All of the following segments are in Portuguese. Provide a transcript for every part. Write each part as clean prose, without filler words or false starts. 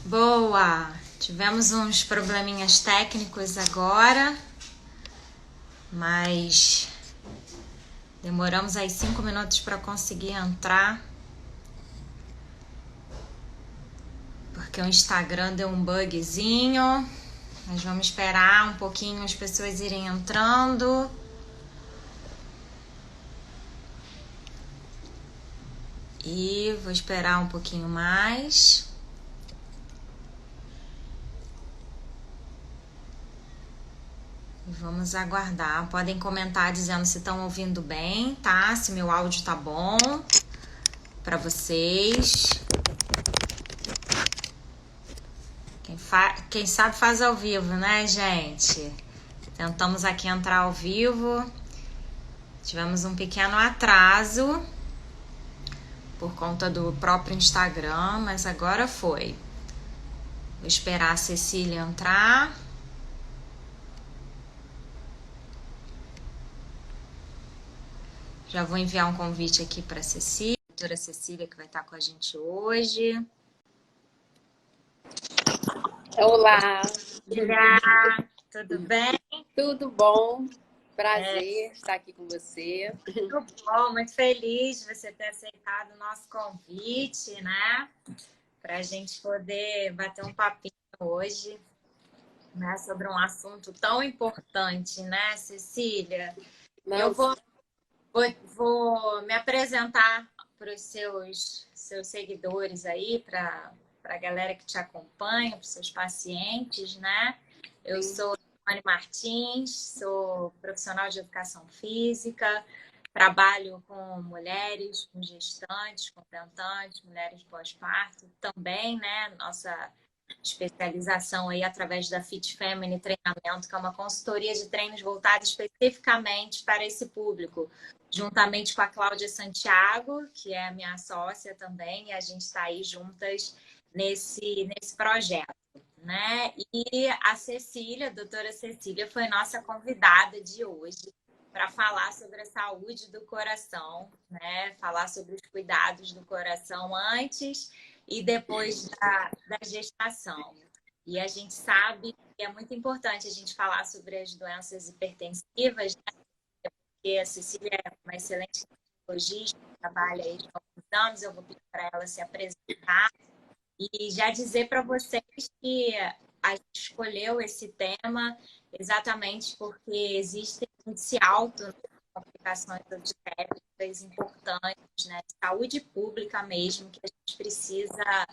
Boa! Tivemos uns probleminhas técnicos agora, mas demoramos aí 5 minutos para conseguir entrar, porque o Instagram deu um bugzinho. Mas vamos esperar um pouquinho as pessoas irem entrando. E vou esperar um pouquinho mais. Vamos aguardar. Podem comentar dizendo se estão ouvindo bem, tá? Se meu áudio tá bom para vocês. Quem sabe faz ao vivo, né, gente? Tentamos aqui entrar ao vivo. Tivemos um pequeno atraso por conta do próprio Instagram, mas agora foi. Vou esperar a Cecília entrar. Já vou enviar um convite aqui para a Cecília, a doutora Cecília, que vai estar com a gente hoje. Olá! Olá, tudo bem? Tudo bom? Prazer estar aqui com você. Muito bom, muito feliz de você ter aceitado o nosso convite, né? Para a gente poder bater um papinho hoje, né? Sobre um assunto tão importante, né, Cecília? Eu Não, vou me apresentar para os seus seguidores aí, para a galera que te acompanha, para os seus pacientes, né? Eu sou Anne Martins, sou profissional de educação física, trabalho com mulheres, com gestantes, com tentantes, mulheres pós-parto também, né? Nossa especialização aí através da Fit Family Treinamento, que é uma consultoria de treinos voltada especificamente para esse público, juntamente com a Cláudia Santiago, que é a minha sócia também, e a gente está aí juntas nesse projeto, né? E a Cecília, a doutora Cecília, foi nossa convidada de hoje para falar sobre a saúde do coração, né? Falar sobre os cuidados do coração antes e depois da gestação. E a gente sabe que é muito importante a gente falar sobre as doenças hipertensivas, né? Porque a Cecília é uma excelente cardiologista, trabalha aí há alguns anos, eu vou pedir para ela se apresentar e já dizer para vocês que a gente escolheu esse tema exatamente porque existe índice alto de complicações obstétricas importantes, né? Saúde pública mesmo, que a gente precisa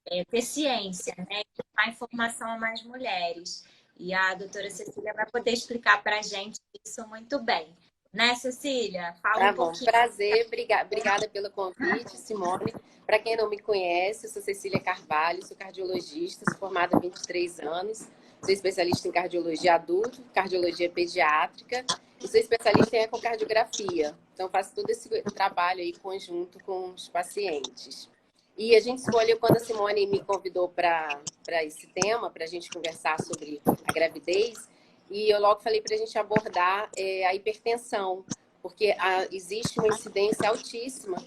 ter ciência, né? E dar informação a mais mulheres. E a doutora Cecília vai poder explicar para a gente isso muito bem. Né, Cecília? Fala tá um bom. pouquinho. Prazer, obrigada pelo convite, Simone. Para quem não me conhece, eu sou Cecília Carvalho, sou cardiologista, sou formada há 23 anos, sou especialista em cardiologia adulto, cardiologia pediátrica e sou especialista em ecocardiografia. Então, faço todo esse trabalho aí conjunto com os pacientes. E a gente escolheu, quando a Simone me convidou para esse tema, para a gente conversar sobre a gravidez, e eu logo falei para a gente abordar a hipertensão, porque existe uma incidência altíssima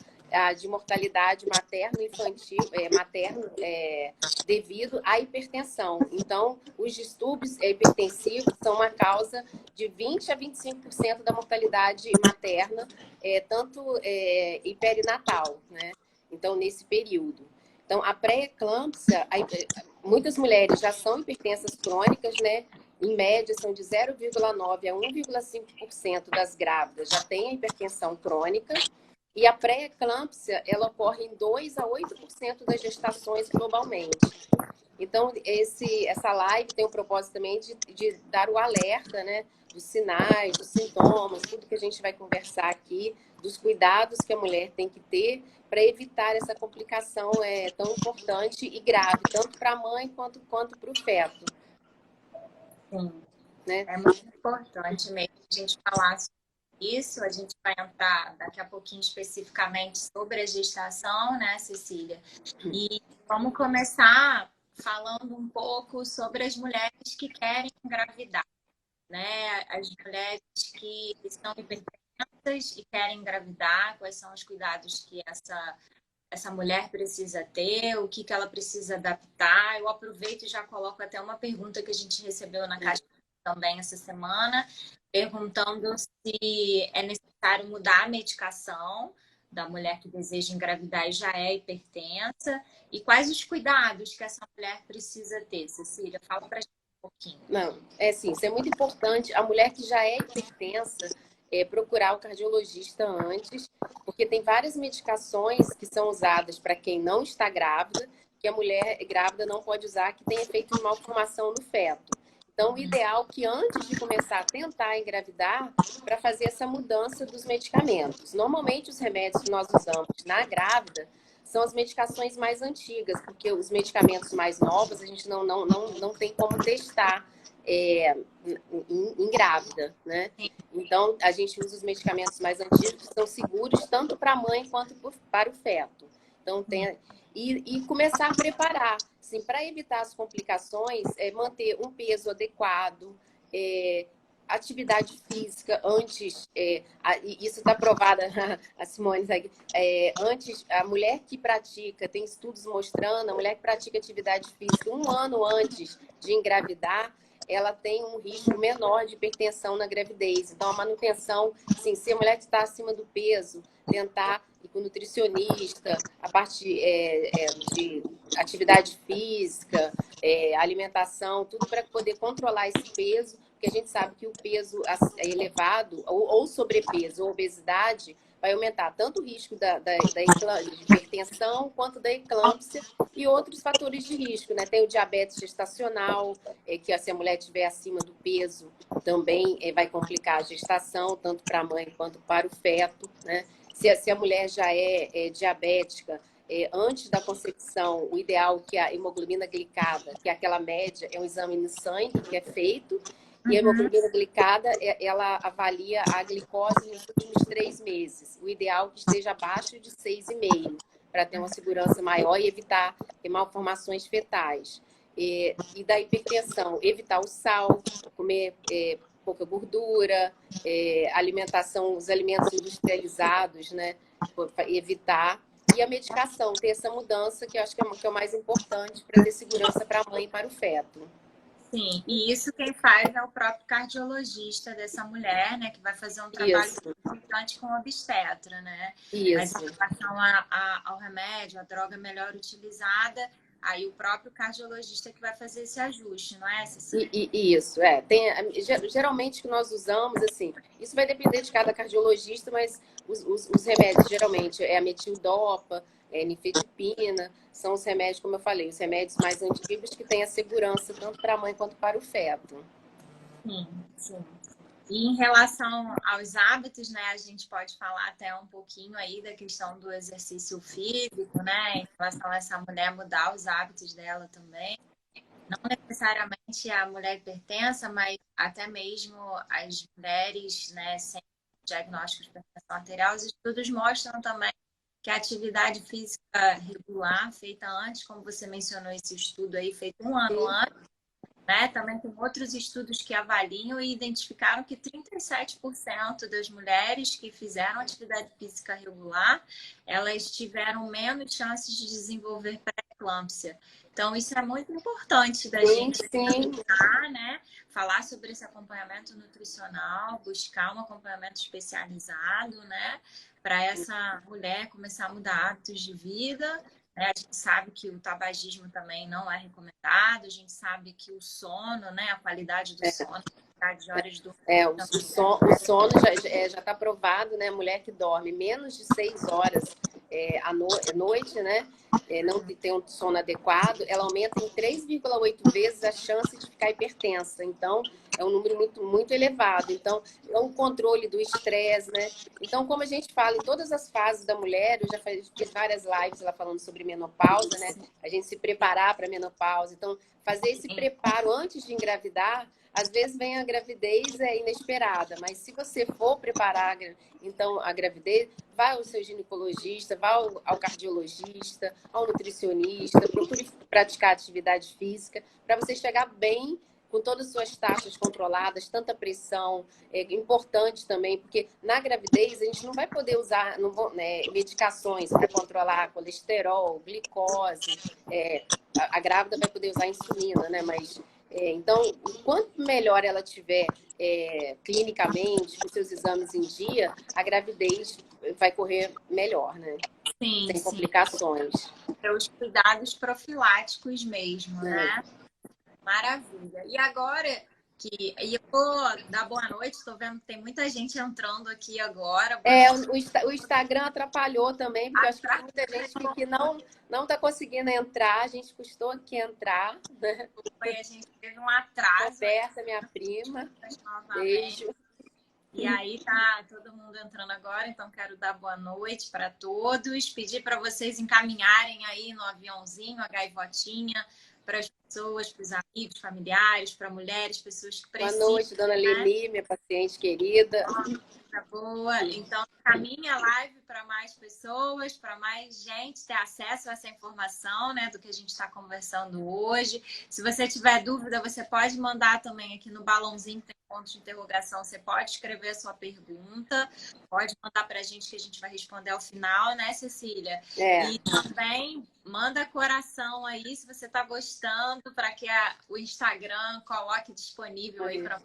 de mortalidade materno-infantil, devido à hipertensão. Então, os distúrbios hipertensivos são uma causa de 20 a 25% da mortalidade materna, tanto e perinatal, né? Então, nesse período. Então, a pré-eclâmpsia, muitas mulheres já são hipertensas crônicas, né? Em média, são de 0,9% a 1,5% das grávidas já têm a hipertensão crônica. E a pré-eclâmpsia, ela ocorre em 2 a 8% das gestações globalmente. Então, essa live tem o propósito também de dar o alerta, né? Dos sinais, dos sintomas, tudo que a gente vai conversar aqui, dos cuidados que a mulher tem que ter para evitar essa complicação tão importante e grave, tanto para a mãe quanto para o feto. Sim, Né? é muito importante mesmo a gente falar sobre isso. A gente vai entrar daqui a pouquinho especificamente sobre a gestação, né, Cecília? E vamos começar falando um pouco sobre as mulheres que querem engravidar, né? As mulheres que estão hipertensas e querem engravidar, quais são os cuidados que essa essa mulher precisa ter, o que que ela precisa adaptar. Eu aproveito e já coloco até uma pergunta que a gente recebeu na caixa também essa semana, perguntando se é necessário mudar a medicação da mulher que deseja engravidar e já é hipertensa, e quais os cuidados que essa mulher precisa ter. Cecília, fala pra gente um pouquinho. Não, é sim, isso é muito importante. A mulher que já é hipertensa, procurar o cardiologista antes, porque tem várias medicações que são usadas para quem não está grávida, que a mulher grávida não pode usar, que tem efeito de malformação no feto. Então, o ideal é que antes de começar a tentar engravidar, para fazer essa mudança dos medicamentos. Normalmente, os remédios que nós usamos na grávida são as medicações mais antigas, porque os medicamentos mais novos a gente não tem como testar em grávida, né? Então, a gente usa os medicamentos mais antigos, que são seguros tanto para a mãe quanto para o feto. Então, e começar a preparar, assim, para evitar as complicações, manter um peso adequado, atividade física antes, isso está provado, a Simone está aqui, antes, a mulher que pratica, tem estudos mostrando, a mulher que pratica atividade física 1 ano antes de engravidar, ela tem um risco menor de hipertensão na gravidez. Então, a manutenção, assim, se a mulher está acima do peso, tentar ir com o nutricionista, a parte de atividade física, alimentação, tudo para poder controlar esse peso, porque a gente sabe que o peso elevado, ou sobrepeso, ou obesidade, vai aumentar tanto o risco de hipertensão quanto da eclâmpsia e outros fatores de risco, né? Tem o diabetes gestacional, que se a mulher estiver acima do peso, também vai complicar a gestação, tanto para a mãe quanto para o feto, né? Se a mulher já é diabética, antes da concepção, o ideal é que a hemoglobina glicada, que é aquela média, é um exame no sangue que é feito, e a hemoglobina glicada, ela avalia a glicose nos últimos 3 meses. O ideal é que esteja abaixo de 6,5, para ter uma segurança maior e evitar malformações fetais. E da hipertensão, evitar o sal, comer pouca gordura, alimentação, os alimentos industrializados, né? Evitar. E a medicação, ter essa mudança, que eu acho que é o mais importante para ter segurança para a mãe e para o feto. Sim, e isso quem faz é o próprio cardiologista dessa mulher, né? Que vai fazer um trabalho importante com o obstetra, né? Mas em relação ao remédio, a droga melhor utilizada, aí o próprio cardiologista que vai fazer esse ajuste, não é, Cecília? Isso, geralmente que nós usamos, assim, isso vai depender de cada cardiologista, mas os remédios, geralmente, é a metildopa, nifedipina, são os remédios, como eu falei, os remédios mais antigos que têm a segurança tanto para a mãe quanto para o feto. Sim, sim. E em relação aos hábitos, né, a gente pode falar até um pouquinho aí da questão do exercício físico, né, em relação a essa mulher mudar os hábitos dela também. Não necessariamente a mulher hipertensa, mas até mesmo as mulheres, né, sem diagnóstico de hipertensão arterial, os estudos mostram também que a atividade física regular, feita antes, como você mencionou esse estudo aí, feito 1 ano antes, né? Também tem outros estudos que avaliam e identificaram que 37% das mulheres que fizeram atividade física regular, elas tiveram menos chances de desenvolver pré-eclâmpsia. Então, isso é muito importante da gente pensar, né? Falar sobre esse acompanhamento nutricional, buscar um acompanhamento especializado, né? Para essa mulher começar a mudar hábitos de vida. A gente sabe que o tabagismo também não é recomendado, a gente sabe que o sono, né, a qualidade do sono, a quantidade de horas do o sono já está provado, né? A mulher que dorme menos de 6 horas à noite, né? Não tem um sono adequado, ela aumenta em 3,8 vezes a chance de ficar hipertensa. Então, é um número muito, muito elevado. Então, é um controle do estresse, né? Então, como a gente fala em todas as fases da mulher, eu já fiz várias lives lá falando sobre menopausa, né? A gente se preparar para a menopausa. Então, fazer esse preparo antes de engravidar, às vezes vem a gravidez inesperada, mas se você for preparar então a gravidez, vá ao seu ginecologista, vá ao cardiologista, ao nutricionista, procure praticar atividade física para você chegar bem com todas as suas taxas controladas, tanta pressão, é importante também, porque na gravidez a gente não vai poder usar medicações para controlar colesterol, glicose, a grávida vai poder usar insulina, né? Mas, então, quanto melhor ela tiver clinicamente, com seus exames em dia, a gravidez vai correr melhor, né? Sim, Sem sim. complicações. Os cuidados profiláticos mesmo, né? Maravilha. E agora eu vou dar boa noite, estou vendo que tem muita gente entrando aqui agora. O Instagram atrapalhou também, porque eu acho que tem muita gente que não está conseguindo entrar, a gente custou aqui entrar, né? A gente teve um atraso. Roberta, minha prima, beijo. E aí tá todo mundo entrando agora, então quero dar boa noite para todos, pedir para vocês encaminharem aí no aviãozinho a gaivotinha para as pessoas, para os amigos, familiares, para mulheres, pessoas que precisam. Boa noite, dona Leni, minha paciente querida. Boa. Então, caminhe a live para mais pessoas, para mais gente ter acesso a essa informação, né, do que a gente está conversando hoje. Se você tiver dúvida, você pode mandar também aqui no balãozinho, tem ponto de interrogação, você pode escrever a sua pergunta, pode mandar para a gente que a gente vai responder ao final, né, Cecília? E também manda coração aí, se você está gostando, para que o Instagram coloque disponível aí para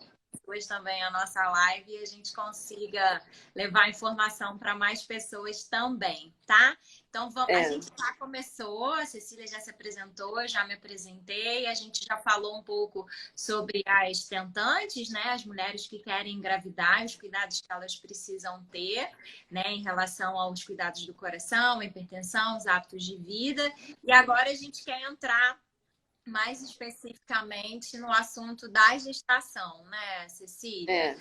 hoje também a nossa live e a gente consiga levar informação para mais pessoas também, tá? Então, a gente já começou, a Cecília já se apresentou, já me apresentei, a gente já falou um pouco sobre as tentantes, né? As mulheres que querem engravidar, os cuidados que elas precisam ter, né? Em relação aos cuidados do coração, hipertensão, os hábitos de vida. E agora a gente quer entrar mais especificamente no assunto da gestação, né, Cecília?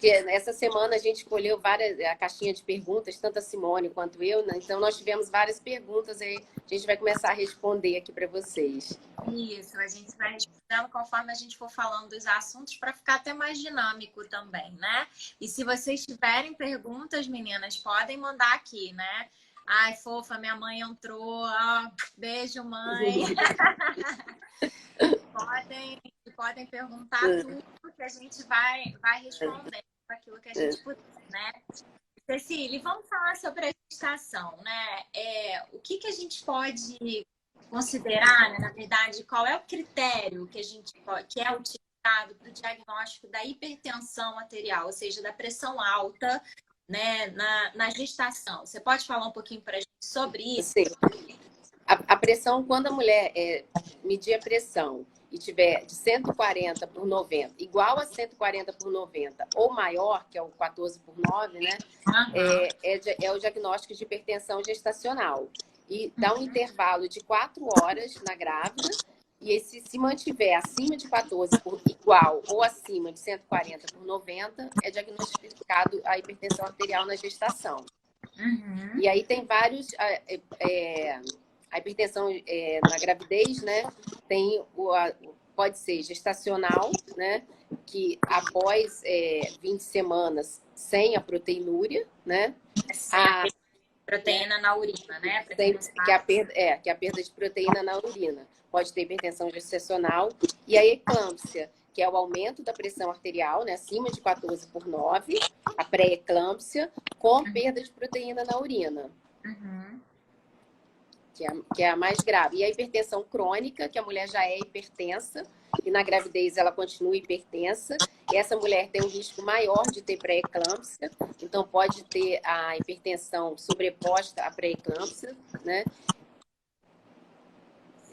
Que essa semana a gente escolheu a caixinha de perguntas, tanto a Simone quanto eu, né? Então nós tivemos várias perguntas aí, a gente vai começar a responder aqui para vocês. Isso, a gente vai respondendo conforme a gente for falando dos assuntos para ficar até mais dinâmico também, né? E se vocês tiverem perguntas, meninas, podem mandar aqui, né? Ai, fofa, minha mãe entrou. Beijo, mãe. podem perguntar tudo que a gente vai respondendo aquilo que a gente puder, né? Cecília, vamos falar sobre a gestação, né? O que a gente pode considerar, né? Na verdade, qual é o critério que é utilizado para o diagnóstico da hipertensão arterial, ou seja, da pressão alta, né, na gestação? Você pode falar um pouquinho para a gente sobre isso? Sim. A pressão, quando a mulher medir a pressão e tiver de 140 por 90, igual a 140 por 90 ou maior, que é o 14 por 9, né? É o diagnóstico de hipertensão gestacional. E dá um intervalo de 4 horas na grávida. E se mantiver acima de 14 por igual ou acima de 140 por 90, é diagnosticado a hipertensão arterial na gestação. E aí tem vários... A hipertensão na gravidez, né? Pode ser gestacional, né? Que após 20 semanas sem a proteinúria, né? Proteína na urina, né? Que é a perda de proteína na urina. Pode ter hipertensão gestacional. E a eclâmpsia, que é o aumento da pressão arterial, né? Acima de 14 por 9, a pré-eclâmpsia, com perda de proteína na urina. Que é a mais grave. E a hipertensão crônica, que a mulher já é hipertensa, e na gravidez ela continua hipertensa. E essa mulher tem um risco maior de ter pré-eclâmpsia, então pode ter a hipertensão sobreposta à pré-eclâmpsia, né?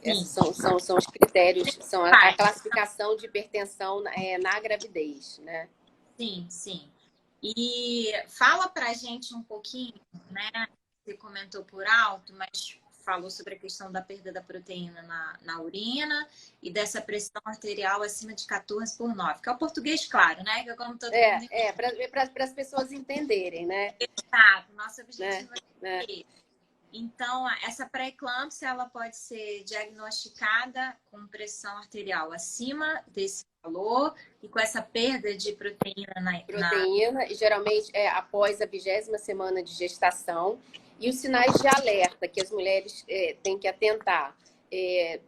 Esses são os critérios, são a classificação de hipertensão na gravidez, né? Sim, sim. E fala pra gente um pouquinho, né? Você comentou por alto, mas falou sobre a questão da perda da proteína na urina e dessa pressão arterial acima de 14 por 9, que é o português claro, né? Que é como todo mundo... para as pessoas entenderem, né? Exato, nosso objetivo é esse. Então, essa pré-eclâmpsia, ela pode ser diagnosticada com pressão arterial acima desse valor e com essa perda de proteína e geralmente é após a 20ª semana de gestação. E os sinais de alerta que as mulheres têm que atentar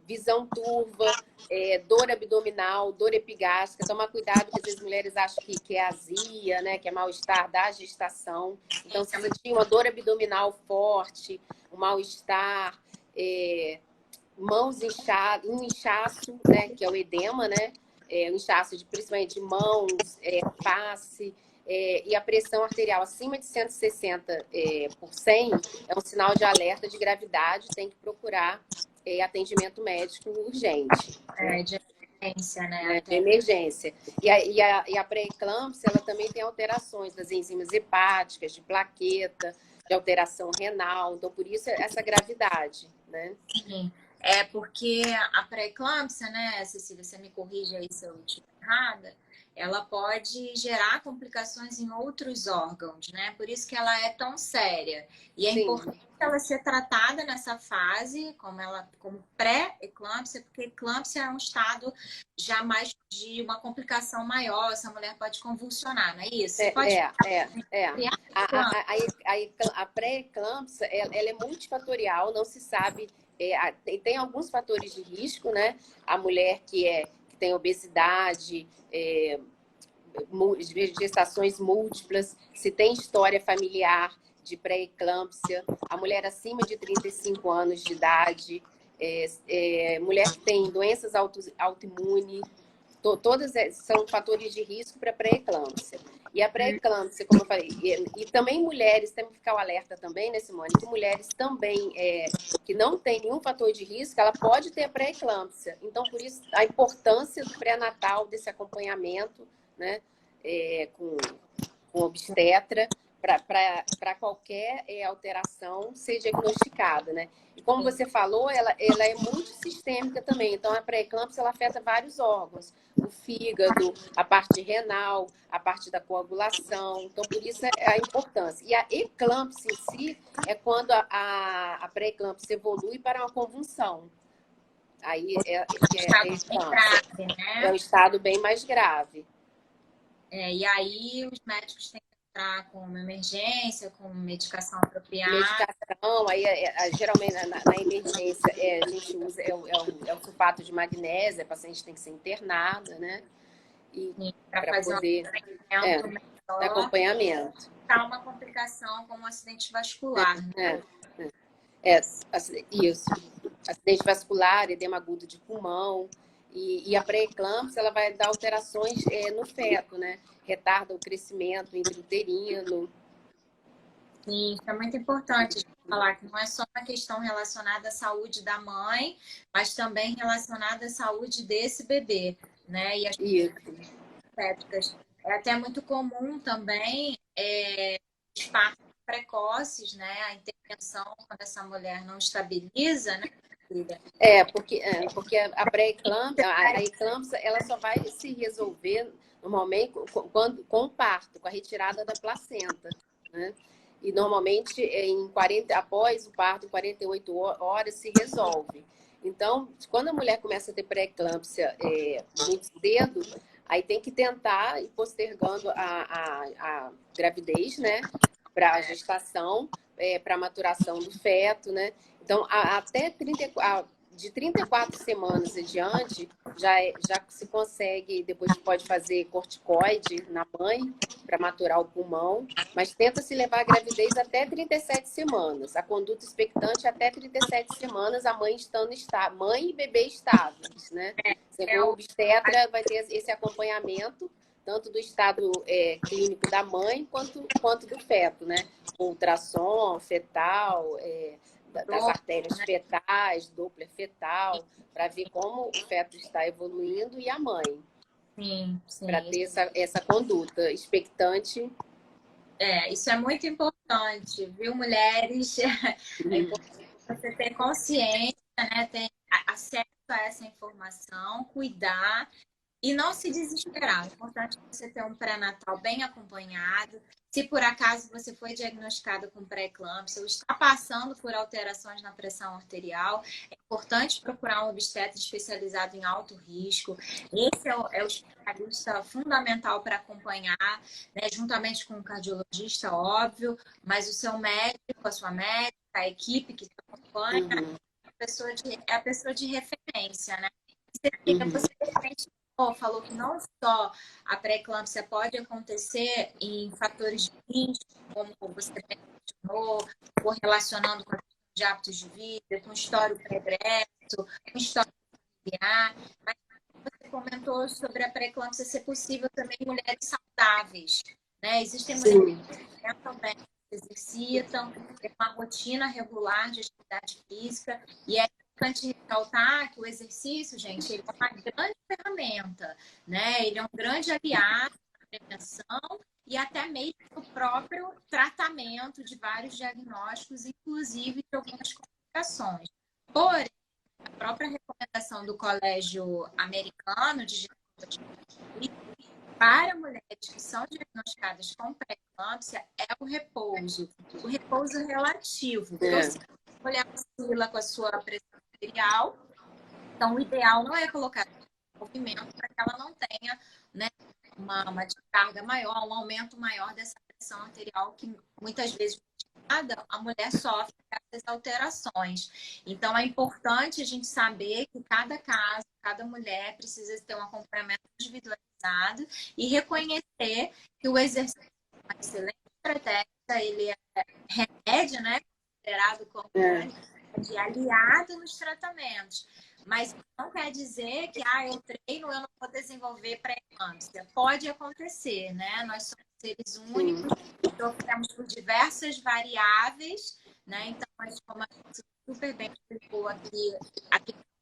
visão turva, dor abdominal, dor epigástrica. Tomar cuidado, porque às vezes as mulheres acham que é azia, né? Que é mal-estar da gestação. Então, se você tinha uma dor abdominal forte, um mal-estar, mãos inchadas, um inchaço, né? Que é o edema, né? O inchaço principalmente de mãos, face, e a pressão arterial acima de 160 por 100 é um sinal de alerta de gravidade, tem que procurar atendimento médico urgente. De emergência, né? De emergência. E a pré-eclâmpsia, ela também tem alterações das enzimas hepáticas, de plaqueta, de alteração renal. Então, por isso, essa gravidade, né? Sim. Porque a pré-eclâmpsia, né, Cecília, você me corrige aí se eu estiver errada, ela pode gerar complicações em outros órgãos, né? Por isso que ela é tão séria. E é importante ela ser tratada nessa fase, como pré-eclâmpsia, porque eclâmpsia é um estado já mais de uma complicação maior, essa mulher pode convulsionar, não é isso? Você pode A pré-eclâmpsia, ela é multifatorial, não se sabe. Tem alguns fatores de risco, né? A mulher que tem obesidade, gestações múltiplas, se tem história familiar de pré-eclâmpsia, a mulher acima de 35 anos de idade, mulher que tem doenças autoimunes, todas são fatores de risco para pré-eclâmpsia. E a pré-eclâmpsia, como eu falei, e também mulheres, temos que ficar o alerta também, né, Simone? Que mulheres também que não tem nenhum fator de risco, ela pode ter pré-eclâmpsia. Então, por isso, a importância do pré-natal, desse acompanhamento, né, com obstetra, para qualquer alteração ser diagnosticada, né? E como você falou, ela é multissistêmica também. Então, a pré-eclâmpsia, ela afeta vários órgãos. O fígado, a parte renal, a parte da coagulação. Então, por isso a importância. E a eclâmpsia em si é quando a pré-eclâmpsia evolui para uma convulsão. Aí é um estado bem mais grave. E aí os médicos têm que entrar com uma emergência, com medicação apropriada. Medicação, aí geralmente na emergência a gente usa o sulfato de magnésia, a paciente tem que ser internada, né? Para poder acompanhamento. Tá uma complicação como um acidente vascular. Isso. Acidente vascular, edema agudo de pulmão. E a pré-eclâmpsia, ela vai dar alterações no feto, né? Retarda o crescimento intrauterino. Sim, isso é muito importante falar que não é só uma questão relacionada à saúde da mãe, mas também relacionada à saúde desse bebê, né? E as estéticas. É até muito comum também os partos precoces, né? A intervenção quando essa mulher não estabiliza, né? Porque a pré-eclâmpsia, a eclâmpsia, ela só vai se resolver normalmente com o parto, com a retirada da placenta, né? E normalmente após o parto, em 48 horas, se resolve. Então, quando a mulher começa a ter pré-eclâmpsia muito cedo, aí tem que tentar ir postergando a gravidez, né? Para a gestação, para a maturação do feto, né? Então, de 34 semanas em diante, já se consegue, depois pode fazer corticoide na mãe para maturar o pulmão, mas tenta-se levar a gravidez até 37 semanas. A conduta expectante até 37 semanas, a mãe estando estável, mãe e bebê estáveis, né? O obstetra vai ter esse acompanhamento, tanto do estado clínico da mãe quanto do feto, né? Ultrassom fetal, das artérias fetais, Doppler fetal, para ver como o feto está evoluindo e a mãe. Sim. Para ter essa conduta expectante. Isso é muito importante, viu, mulheres? É importante você ter consciência, né? Ter acesso a essa informação, cuidar. E não se desesperar. É importante você ter um pré-natal bem acompanhado. Se por acaso você foi diagnosticado com pré-eclâmpsia ou está passando por alterações na pressão arterial, é importante procurar um obstetra especializado em alto risco. Esse é o especialista fundamental para acompanhar, né, juntamente com o cardiologista, óbvio, mas o seu médico, a sua médica, a equipe que te acompanha, é a pessoa de referência, né? Você de repente falou que não só a pré-eclâmpsia pode acontecer em fatores de risco, como você mencionou, correlacionando com de hábitos de vida, com histórico pregresso, com histórico familiar, mas você comentou sobre a pré-eclâmpsia ser possível também em mulheres saudáveis, né? Existem mulheres que também exercitam, têm uma rotina regular de atividade física, e é importante ressaltar que o exercício, gente, ele é uma grande ferramenta, né? Ele é um grande aliado na prevenção e até mesmo no próprio tratamento de vários diagnósticos, inclusive de algumas complicações. Porém, a própria recomendação do Colégio Americano de Ginecologia para mulheres que são diagnosticadas com pré-eclâmpsia é o repouso relativo. Então, se a mulher oscila com a sua pressão arterial, então o ideal não é colocar movimento para que ela não tenha, né, uma descarga maior, um aumento maior dessa pressão arterial que muitas vezes a mulher sofre essas alterações. Então, é importante a gente saber que cada caso, cada mulher precisa ter um acompanhamento individualizado e reconhecer que o exercício é uma excelente estratégia, ele é remédio, né? Considerado como de aliado nos tratamentos. Mas não quer dizer que eu treino, eu não vou desenvolver pré-eclâmpsia. Pode acontecer, né? Nós somos seres únicos, sofremos por diversas variáveis, né? Então, como a gente super bem explicou aqui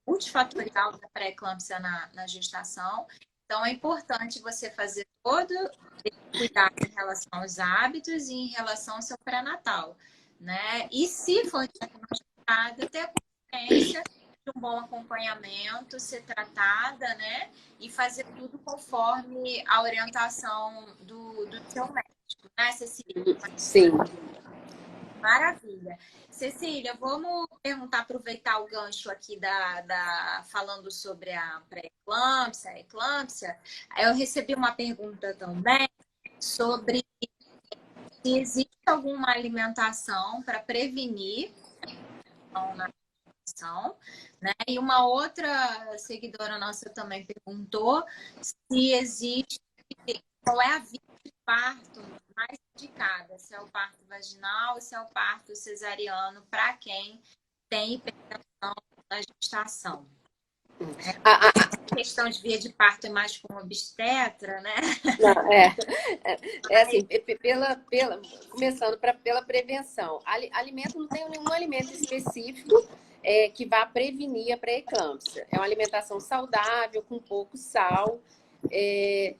multifatorial da pré-eclâmpsia na gestação. Então, é importante você fazer todo esse cuidado em relação aos hábitos e em relação ao seu pré-natal, né? E se for diagnosticada, ter a consciência de um bom acompanhamento, ser tratada, né? E fazer tudo conforme a orientação do seu médico, né, Cecília? Sim. Maravilha. Cecília, vamos aproveitar o gancho aqui falando sobre a pré-eclâmpsia, a eclâmpsia. Eu recebi uma pergunta também sobre se existe alguma alimentação para prevenir na alimentação, né? E uma outra seguidora nossa também perguntou se existe, qual é a via de parto mais indicada, se é o parto vaginal ou se é o parto cesariano para quem tem hipertensão na gestação. A questão de via de parto é mais com obstetra, né? Não, assim, começando pela prevenção. Alimento não tem nenhum alimento específico que vá prevenir a pré-eclâmpsia. É uma alimentação saudável, com pouco sal. E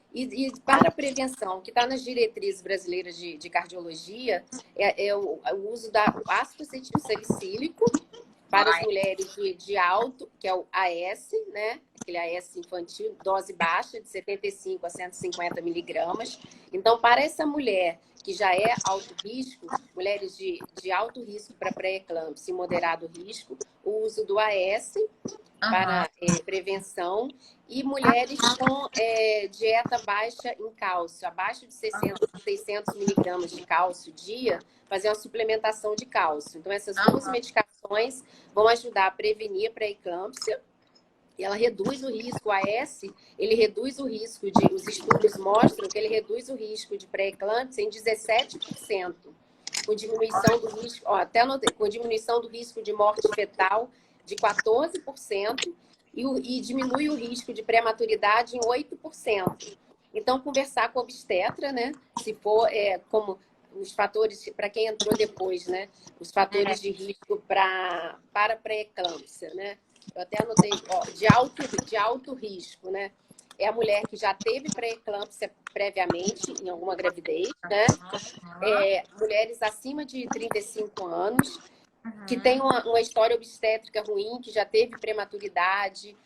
para a prevenção, que está nas diretrizes brasileiras de cardiologia, é o uso do ácido acetil salicílico para as mulheres de alto, que é o AS, né? Aquele AS infantil, dose baixa, de 75 a 150 miligramas. Então, para essa mulher que já é alto risco, mulheres de alto risco para pré-eclâmpsia e moderado risco, o uso do AS para prevenção, e mulheres com dieta baixa em cálcio, abaixo de 600 miligramas de cálcio dia, fazer uma suplementação de cálcio. Então, essas duas medicações vão ajudar a prevenir a pré-eclâmpsia. E ela reduz o risco, o AS, ele reduz o risco os estudos mostram que ele reduz o risco de pré-eclâmpsia em 17%, com diminuição do risco, até anotei, com diminuição do risco de morte fetal de 14% e diminui o risco de prematuridade em 8%. Então, conversar com a obstetra, né? Se for como os fatores, para quem entrou depois, né? Os fatores de risco para pré-eclâmpsia, né? Eu até anotei, de alto risco, né? É a mulher que já teve pré-eclâmpsia previamente, em alguma gravidez, né? Mulheres acima de 35 anos, que tem uma história obstétrica ruim, que já teve prematuridade,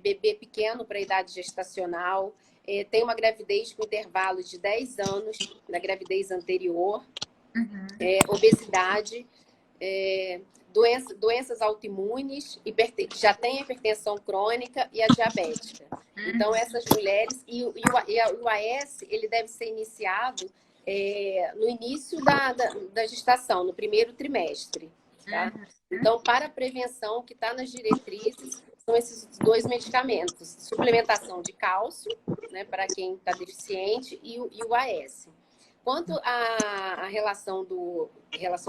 bebê pequeno para a idade gestacional, tem uma gravidez com intervalo de 10 anos na gravidez anterior, obesidade, doenças autoimunes, já tem a hipertensão crônica e a diabética. Então, essas mulheres... E o AS, ele deve ser iniciado no início da gestação, no primeiro trimestre. tá? Então, para a prevenção, o que está nas diretrizes são esses 2 medicamentos. Suplementação de cálcio, né, para quem está deficiente, e o AS. Quanto à relação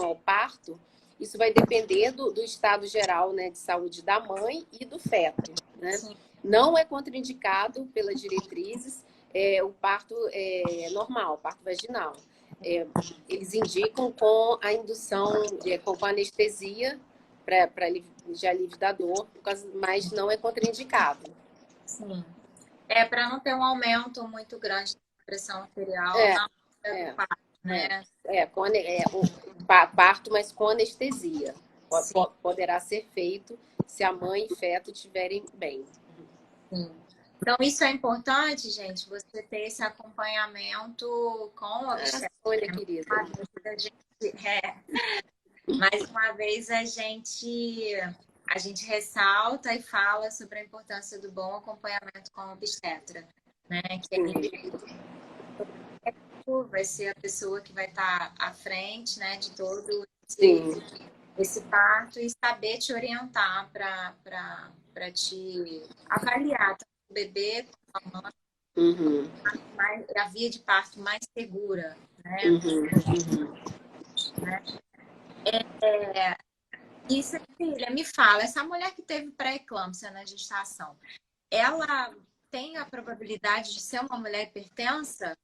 ao parto, isso vai depender do estado geral, né, de saúde da mãe e do feto, né? Não é contraindicado pelas diretrizes o parto normal, parto vaginal. Eles indicam com a indução, com anestesia de alívio da dor, mas não é contraindicado. Sim. Para não ter um aumento muito grande da pressão arterial do parto, né? O parto, mas com anestesia. Poderá ser feito se a mãe e feto estiverem bem. Sim. Então, isso é importante, gente, você ter esse acompanhamento com o obstetra. Olha, querida. Mais uma vez, a gente ressalta e fala sobre a importância do bom acompanhamento com o obstetra, né? Que vai ser a pessoa que vai estar à frente, né, de todo esse parto e saber te orientar para te avaliar o bebê com a mãe, a via de parto mais segura, né? E Cecília, me fala, essa mulher que teve pré-eclâmpsia na gestação, ela tem a probabilidade de ser uma mulher hipertensa?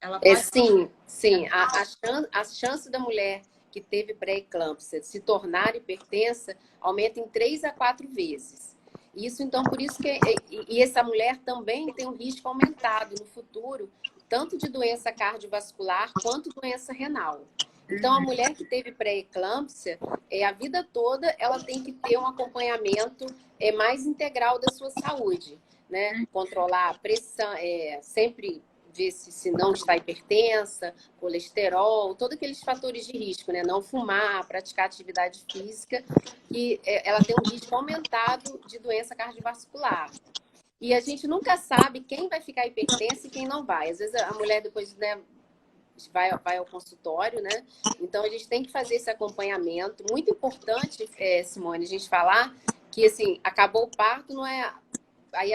Ela pode... Sim. A chance da mulher que teve pré-eclâmpsia se tornar hipertensa aumenta em 3 a 4 vezes. Isso, então, por isso que... E essa mulher também tem um risco aumentado no futuro, tanto de doença cardiovascular quanto doença renal. Então, a mulher que teve pré-eclâmpsia, a vida toda, ela tem que ter um acompanhamento mais integral da sua saúde, né? Controlar a pressão, sempre ver se não está hipertensa, colesterol, todos aqueles fatores de risco, né? Não fumar, praticar atividade física, que ela tem um risco aumentado de doença cardiovascular. E a gente nunca sabe quem vai ficar hipertensa e quem não vai. Às vezes a mulher depois, né, vai ao consultório, né? Então a gente tem que fazer esse acompanhamento. Muito importante, Simone, a gente falar que assim, acabou o parto, não é aí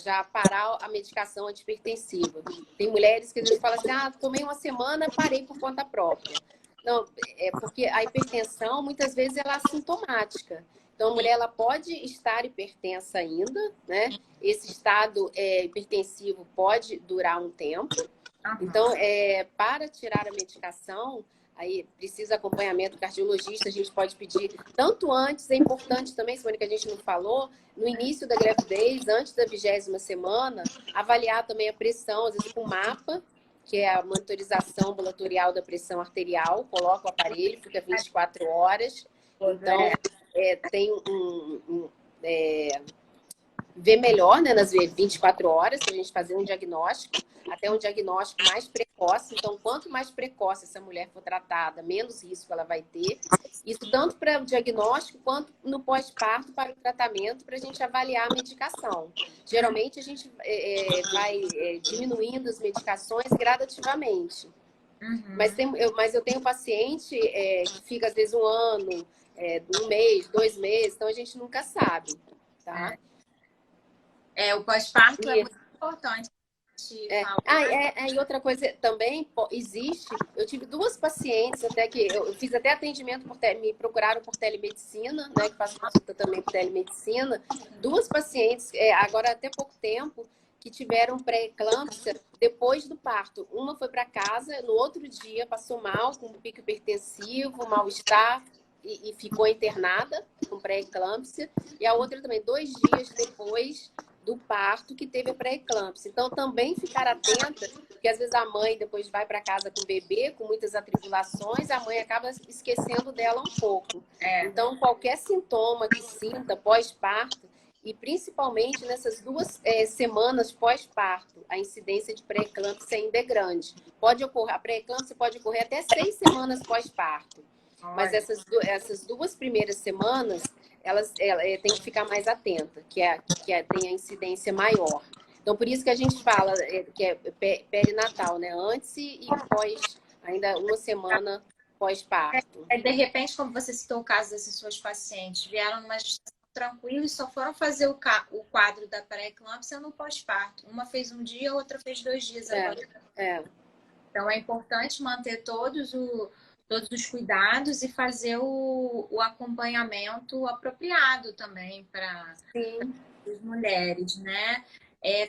já parar a medicação antihipertensiva. Tem mulheres que às vezes falam assim, tomei uma semana, parei por conta própria. Não, porque a hipertensão muitas vezes ela é assintomática. Então, a mulher ela pode estar hipertensa ainda, né? Esse estado hipertensivo pode durar um tempo. Então, para tirar a medicação, aí precisa acompanhamento cardiologista, a gente pode pedir tanto antes, é importante também, Simone, que a gente não falou, no início da gravidez, antes da 20ª semana, avaliar também a pressão, às vezes com mapa, que é a monitorização ambulatorial da pressão arterial, coloca o aparelho, fica 24 horas. Então, tem ver melhor, né, nas 24 horas, para a gente fazer um diagnóstico, até um diagnóstico mais precoce. Então, quanto mais precoce essa mulher for tratada, menos risco ela vai ter. Isso tanto para o diagnóstico, quanto no pós-parto para o tratamento, para a gente avaliar a medicação. Geralmente, a gente vai diminuindo as medicações gradativamente. Mas eu tenho paciente que fica, às vezes, 1 ano, 1 mês, 2 meses, então a gente nunca sabe, tá? O pós-parto é muito importante. E outra coisa também existe, eu tive 2 pacientes até que eu fiz até atendimento me procuraram por telemedicina, né, que faço consulta também por telemedicina, 2 pacientes agora até pouco tempo que tiveram pré-eclâmpsia depois do parto. Uma foi para casa, no outro dia passou mal, com pico hipertensivo, mal-estar e ficou internada com pré-eclâmpsia, e a outra também 2 dias depois do parto que teve a pré-eclâmpsia. Então, também ficar atenta, porque às vezes a mãe depois vai para casa com o bebê, com muitas atribulações, a mãe acaba esquecendo dela um pouco. Então, qualquer sintoma que sinta pós-parto, e principalmente nessas 2 semanas pós-parto, a incidência de pré-eclâmpsia ainda é grande. A pré-eclâmpsia pode ocorrer até 6 semanas pós-parto. Mas essas 2 primeiras semanas, ela tem que ficar mais atenta, que tem a incidência maior. Então, por isso que a gente fala que é perinatal, né? Antes e pós, ainda 1 semana pós-parto. De repente, como você citou o caso dessas suas pacientes, vieram numa gestação tranquila e só foram fazer o quadro da pré-eclâmpsia no pós-parto. Uma fez um dia, a outra fez 2 dias agora. Então, é importante manter todos os cuidados e fazer o acompanhamento apropriado também para as mulheres, né?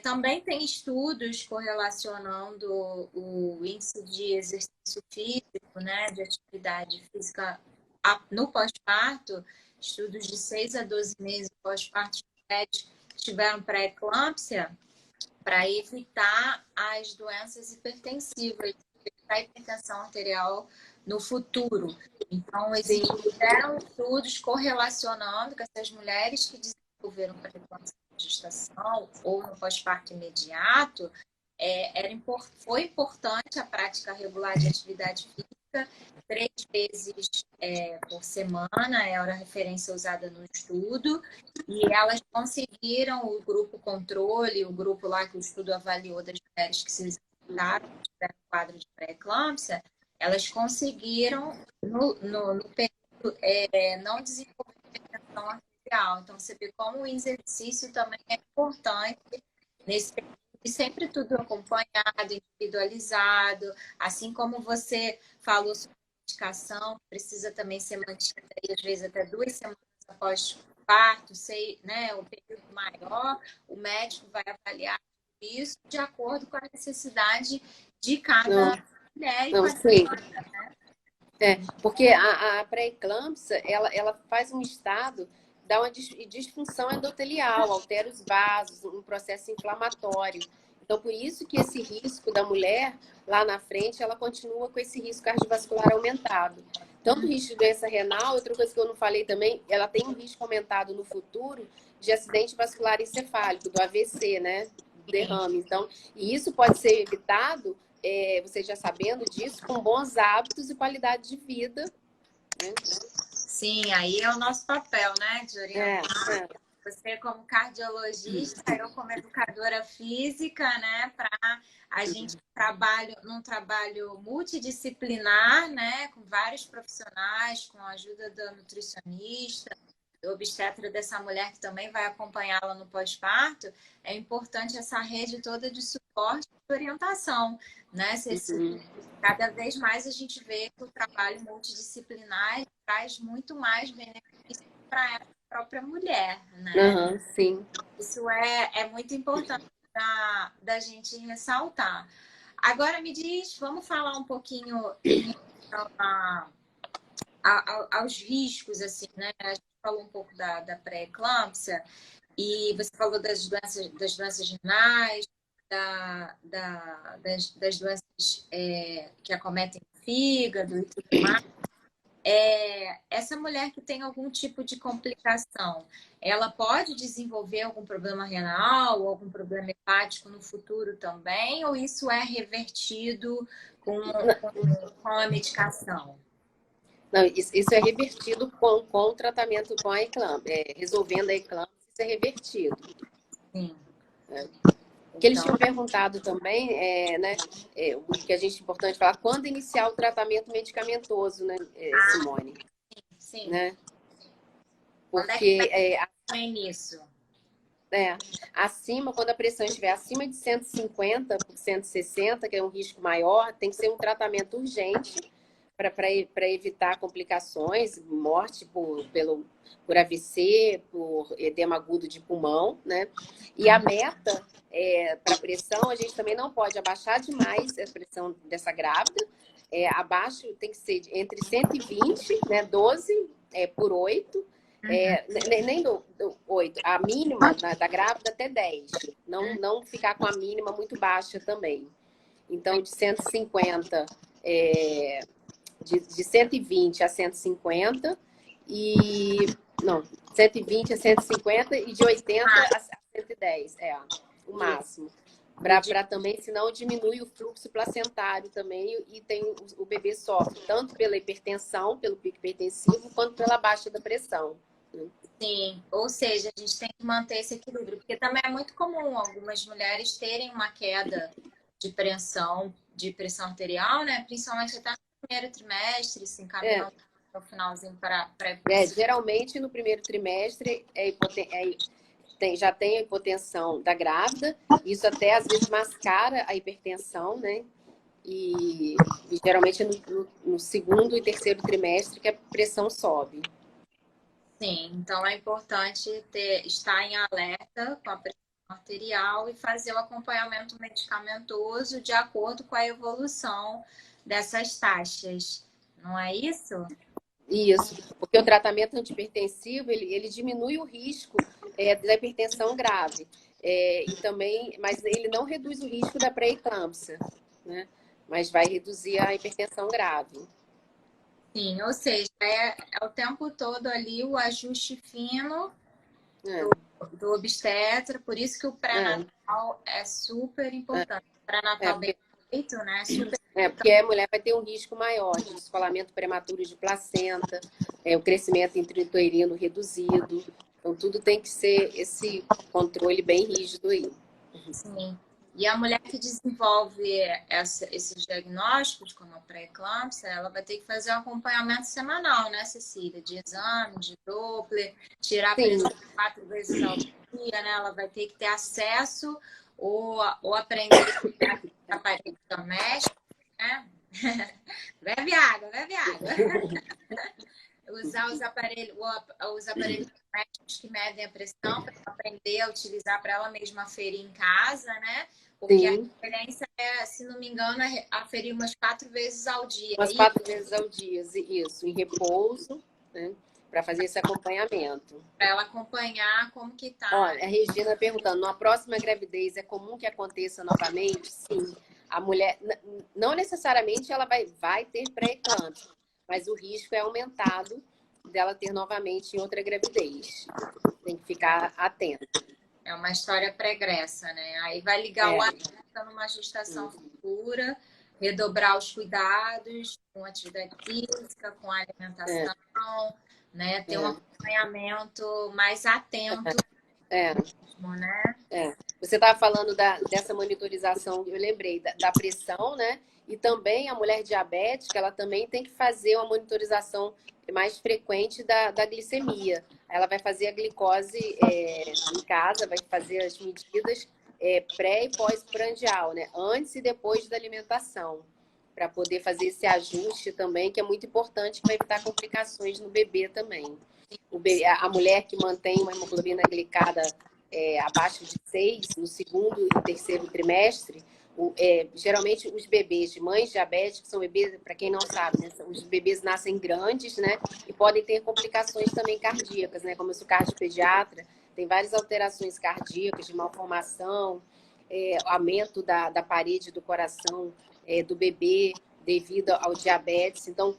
Também tem estudos correlacionando o índice de exercício físico, né, de atividade física no pós-parto, estudos de 6 a 12 meses pós-parto de mulheres que tiveram pré-eclâmpsia, para evitar as doenças hipertensivas, evitar a hipertensão arterial no futuro. Então, existiram estudos correlacionando com essas mulheres que desenvolveram pré-eclâmpsia na gestação ou no pós-parto imediato, foi importante a prática regular de atividade física 3 vezes por semana, era a referência usada no estudo, e elas conseguiram, o grupo controle, o grupo lá que o estudo avaliou das mulheres que se executaram, tiveram quadro de pré-eclâmpsia, elas conseguiram, no período, não desenvolver hipertensão arterial. Então, você vê como o exercício também é importante nesse período, e sempre tudo acompanhado, individualizado, assim como você falou sobre medicação, precisa também ser mantida, aí, às vezes, até 2 semanas após o parto, né, um período maior, o médico vai avaliar isso de acordo com a necessidade de cada mulher. Não, sim. Porque a pré-eclâmpsia, ela faz um estado, dá uma disfunção endotelial, altera os vasos, um processo inflamatório. Então, por isso que esse risco da mulher, lá na frente, ela continua com esse risco cardiovascular aumentado. Tanto o risco de doença renal, outra coisa que eu não falei também, ela tem um risco aumentado no futuro de acidente vascular encefálico, do AVC, né? Derrame. Então, e isso pode ser evitado, você já sabendo disso, com bons hábitos e qualidade de vida. Né? Sim, aí é o nosso papel, né, de orientar. Você como cardiologista, eu como educadora física, né, para a gente num trabalho multidisciplinar, né, com vários profissionais, com a ajuda da nutricionista, do obstetra dessa mulher que também vai acompanhá-la no pós-parto. É importante essa rede toda de suporte e orientação, né? Cada vez mais a gente vê que o trabalho multidisciplinar traz muito mais benefícios para a própria mulher, né? Sim. Isso é muito importante da gente ressaltar. Agora me diz, vamos falar um pouquinho aos riscos, assim, né? A gente falou um pouco da pré-eclâmpsia e você falou das doenças renais, das doenças que acometem o fígado e tudo mais. Essa mulher que tem algum tipo de complicação, ela pode desenvolver algum problema renal ou algum problema hepático no futuro também? Ou isso é revertido com a medicação? Não, isso é revertido com o tratamento com a eclâmpsia. Resolvendo a eclâmpsia, isso é revertido. Sim. O que eles tinham perguntado também, né, o que a gente é importante falar, quando iniciar o tratamento medicamentoso, né, Simone? Sim. Né? Porque nisso. Acima, quando a pressão estiver acima de 150 por 160, que é um risco maior, tem que ser um tratamento urgente para evitar complicações, morte por AVC, por edema agudo de pulmão, né? E a meta para pressão, a gente também não pode abaixar demais a pressão dessa grávida. Abaixo tem que ser entre 120, né? 12 por 8. Nem do 8, a mínima da grávida até 10. Não ficar com a mínima muito baixa também. Então, de 150, de 120 a 150, não, 120 a 150 e de 80 a 110, o máximo. Para também, senão diminui o fluxo placentário também e o bebê sofre tanto pela hipertensão, pelo pico hipertensivo, quanto pela baixa da pressão. Sim, ou seja, a gente tem que manter esse equilíbrio, porque também é muito comum algumas mulheres terem uma queda de pressão arterial, né? Principalmente até primeiro trimestre, se É, encaminhando no finalzinho para geralmente no primeiro trimestre já tem a hipotensão da grávida, isso até às vezes mascara a hipertensão, né? E geralmente é no segundo e terceiro trimestre que a pressão sobe. Sim, então é importante estar em alerta com a pressão arterial e fazer o acompanhamento medicamentoso de acordo com a evolução dessas taxas, não é isso? Isso, porque o tratamento antihipertensivo, ele diminui o risco da hipertensão grave. E também, mas ele não reduz o risco da pré-eclâmpsia, né? Mas vai reduzir a hipertensão grave. Sim, ou seja, é o tempo todo ali o ajuste fino do obstetra, por isso que o pré-natal é super importante. O pré-natal bem feito, né? Super porque a mulher vai ter um risco maior de descolamento prematuro de placenta, o crescimento intrauterino reduzido. Então, tudo tem que ser esse controle bem rígido aí. Sim. E a mulher que desenvolve esses diagnósticos, como a pré-eclâmpsia, ela vai ter que fazer um acompanhamento semanal, né, Cecília? De exame, de Doppler, tirar a pressão 4 vezes ao dia, né? Ela vai ter que ter acesso ou aprender a aparelho doméstico, né? Bebe água, bebe água. Usar os aparelhos domésticos que medem a pressão para aprender a utilizar para ela mesma aferir em casa, né? Porque a referência é, se não me engano, aferir umas 4 vezes ao dia. Umas 4 vezes ao dia, isso, em repouso, né? Para fazer esse acompanhamento. Para ela acompanhar como que tá. Olha, a Regina perguntando, na próxima gravidez é comum que aconteça novamente? Sim. A mulher, não necessariamente ela vai ter pré-eclâmpsia, mas o risco é aumentado dela ter novamente em outra gravidez. Tem que ficar atenta. É uma história pregressa, né? Aí vai ligar o alerta numa gestação futura, redobrar os cuidados com atividade física, com alimentação, né? Ter um acompanhamento mais atento mesmo, né? Você estava falando dessa monitorização, eu lembrei, da pressão, né? E também a mulher diabética, ela também tem que fazer uma monitorização mais frequente da glicemia. Ela vai fazer a glicose em casa, vai fazer as medidas pré e pós-prandial, né? Antes e depois da alimentação, para poder fazer esse ajuste também, que é muito importante, que vai evitar complicações no bebê também. A mulher que mantém uma hemoglobina glicada abaixo de 6 no segundo e terceiro trimestre, geralmente os bebês de mães diabéticas são bebês, para quem não sabe, né, os bebês nascem grandes, né, e podem ter complicações também cardíacas, né, como eu sou cardiopediatra, tem várias alterações cardíacas, de malformação, aumento da parede do coração do bebê devido ao diabetes. Então,